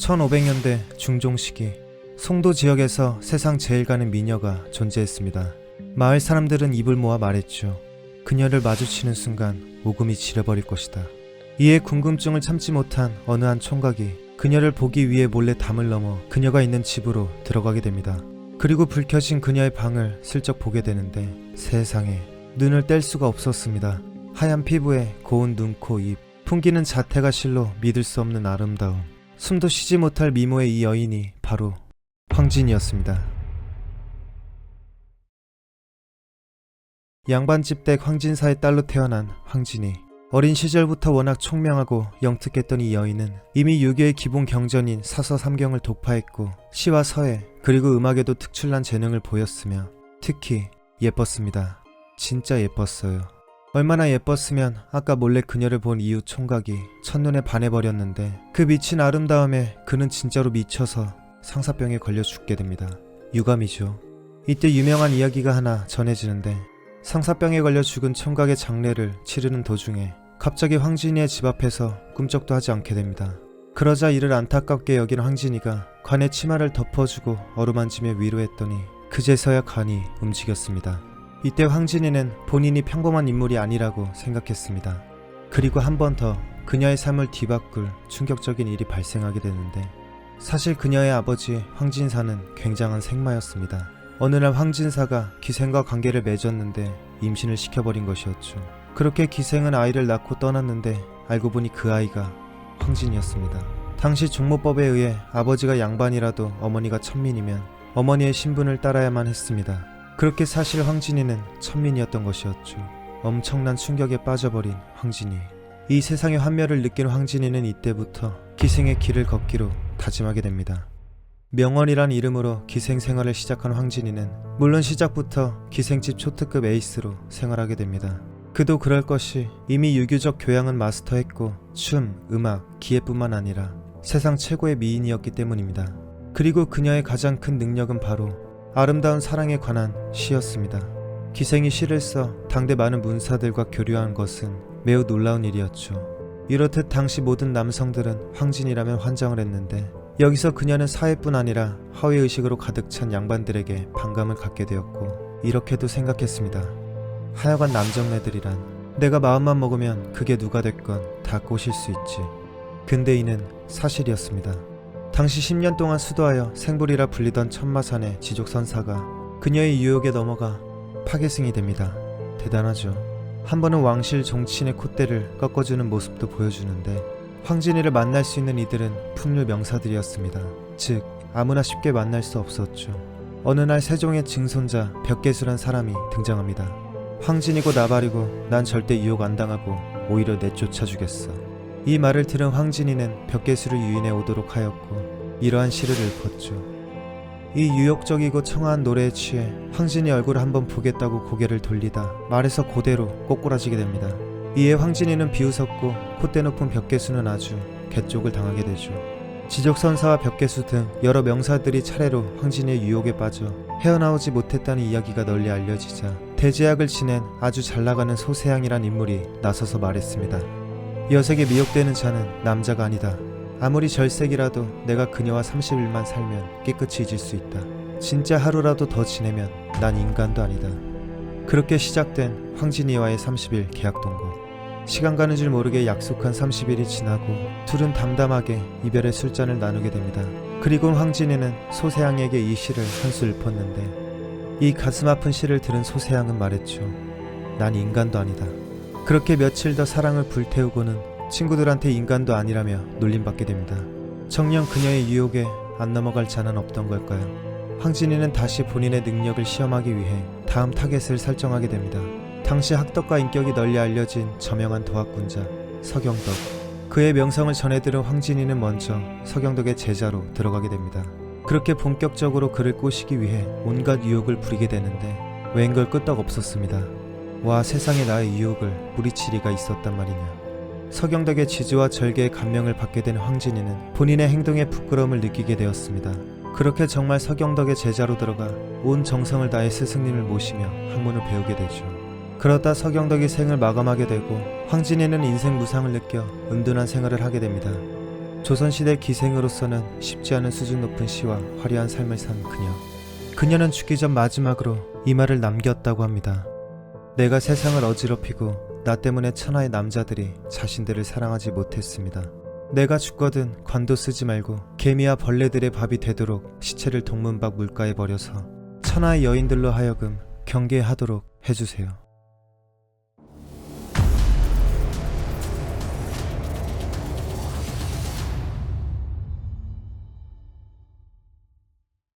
1500년대 중종 시기 송도 지역에서 세상 제일 가는 미녀가 존재했습니다. 마을 사람들은 입을 모아 말했죠. 그녀를 마주치는 순간 오금이 지려버릴 것이다. 이에 궁금증을 참지 못한 어느 한 총각이 그녀를 보기 위해 몰래 담을 넘어 그녀가 있는 집으로 들어가게 됩니다. 그리고 불 켜진 그녀의 방을 슬쩍 보게 되는데 세상에 눈을 뗄 수가 없었습니다. 하얀 피부에 고운 눈, 코, 입, 풍기는 자태가 실로 믿을 수 없는 아름다움. 숨도 쉬지 못할 미모의 이 여인이 바로 황진이었습니다. 양반집댁 황진사의 딸로 태어난 황진이. 어린 시절부터 워낙 총명하고 영특했던 이 여인은 이미 유교의 기본 경전인 사서 삼경을 독파했고 시와 서예 그리고 음악에도 특출난 재능을 보였으며 특히 예뻤습니다. 진짜 예뻤어요. 얼마나 예뻤으면 아까 몰래 그녀를 본 이웃 총각이 첫눈에 반해버렸는데 그 미친 아름다움에 그는 진짜로 미쳐서 상사병에 걸려 죽게 됩니다. 유감이죠. 이때 유명한 이야기가 하나 전해지는데 상사병에 걸려 죽은 총각의 장례를 치르는 도중에 갑자기 황진이의 집 앞에서 꿈쩍도 하지 않게 됩니다. 그러자 이를 안타깝게 여긴 황진이가 관의 치마를 덮어주고 어루만지며 위로했더니 그제서야 관이 움직였습니다. 이때 황진이는 본인이 평범한 인물이 아니라고 생각했습니다. 그리고 한 번 더 그녀의 삶을 뒤바꿀 충격적인 일이 발생하게 되는데 사실 그녀의 아버지 황진사는 굉장한 생마였습니다. 어느 날 황진사가 기생과 관계를 맺었는데 임신을 시켜버린 것이었죠. 그렇게 기생은 아이를 낳고 떠났는데 알고 보니 그 아이가 황진이었습니다. 당시 종모법에 의해 아버지가 양반이라도 어머니가 천민이면 어머니의 신분을 따라야만 했습니다. 그렇게 사실 황진이는 천민이었던 것이었죠. 엄청난 충격에 빠져버린 황진이. 이 세상의 환멸을 느낀 황진이는 이때부터 기생의 길을 걷기로 다짐하게 됩니다. 명월이란 이름으로 기생 생활을 시작한 황진이는 물론 시작부터 기생집 초특급 에이스로 생활하게 됩니다. 그도 그럴 것이 이미 유교적 교양은 마스터했고 춤, 음악, 기예뿐만 아니라 세상 최고의 미인이었기 때문입니다. 그리고 그녀의 가장 큰 능력은 바로 아름다운 사랑에 관한 시였습니다. 기생이 시를 써 당대 많은 문사들과 교류한 것은 매우 놀라운 일이었죠. 이렇듯 당시 모든 남성들은 황진이라면 환장을 했는데 여기서 그녀는 사회뿐 아니라 허위의식으로 가득 찬 양반들에게 반감을 갖게 되었고 이렇게도 생각했습니다. 하여간 남정네들이란 내가 마음만 먹으면 그게 누가 됐건 다 꼬실 수 있지. 근데 이는 사실이었습니다. 당시 10년 동안 수도하여 생불이라 불리던 천마산의 지족선사가 그녀의 유혹에 넘어가 파괴승이 됩니다. 대단하죠. 한 번은 왕실 종친의 콧대를 꺾어주는 모습도 보여주는데 황진이를 만날 수 있는 이들은 풍류 명사들이었습니다. 즉 아무나 쉽게 만날 수 없었죠. 어느 날 세종의 증손자 벽계수란 사람이 등장합니다. 황진이고 나발이고 난 절대 유혹 안 당하고 오히려 내쫓아주겠어. 이 말을 들은 황진이는 벽계수를 유인해 오도록 하였고 이러한 시를 읊었죠. 이 유혹적이고 청아한 노래에 취해 황진이 얼굴을 한번 보겠다고 고개를 돌리다 말에서 그대로 꼬꾸라지게 됩니다. 이에 황진이는 비웃었고 콧대 높은 벽계수는 아주 개쪽을 당하게 되죠. 지족선사와 벽계수 등 여러 명사들이 차례로 황진이의 유혹에 빠져 헤어나오지 못했다는 이야기가 널리 알려지자 대제약을 지낸 아주 잘나가는 소세양이란 인물이 나서서 말했습니다. 여색에 미혹되는 자는 남자가 아니다. 아무리 절색이라도 내가 그녀와 30일만 살면 깨끗이 잊을 수 있다. 진짜 하루라도 더 지내면 난 인간도 아니다. 그렇게 시작된 황진이와의 30일 계약 동거. 시간 가는 줄 모르게 약속한 30일이 지나고 둘은 담담하게 이별의 술잔을 나누게 됩니다. 그리고 황진이는 소세양에게 이 시를 한 수 읊었는데 이 가슴 아픈 시를 들은 소세양은 말했죠. 난 인간도 아니다. 그렇게 며칠 더 사랑을 불태우고는 친구들한테 인간도 아니라며 놀림받게 됩니다. 정녕 그녀의 유혹에 안 넘어갈 자는 없던 걸까요? 황진이는 다시 본인의 능력을 시험하기 위해 다음 타겟을 설정하게 됩니다. 당시 학덕과 인격이 널리 알려진 저명한 도학군자 서경덕. 그의 명성을 전해들은 황진이는 먼저 서경덕의 제자로 들어가게 됩니다. 그렇게 본격적으로 그를 꼬시기 위해 온갖 유혹을 부리게 되는데 웬걸 끄떡 없었습니다. 와, 세상에 나의 유혹을 뿌리칠 리가 있었단 말이냐. 서경덕의 지지와 절개에 감명을 받게 된 황진이는 본인의 행동에 부끄러움을 느끼게 되었습니다. 그렇게 정말 서경덕의 제자로 들어가 온 정성을 다해 스승님을 모시며 학문을 배우게 되죠. 그러다 서경덕이 생을 마감하게 되고 황진이는 인생 무상을 느껴 은둔한 생활을 하게 됩니다. 조선시대 기생으로서는 쉽지 않은 수준 높은 시와 화려한 삶을 산 그녀. 그녀는 죽기 전 마지막으로 이 말을 남겼다고 합니다. 내가 세상을 어지럽히고 나 때문에 천하의 남자들이 자신들을 사랑하지 못했습니다. 내가 죽거든 관도 쓰지 말고 개미와 벌레들의 밥이 되도록 시체를 동문박 물가에 버려서 천하의 여인들로 하여금 경계하도록 해주세요.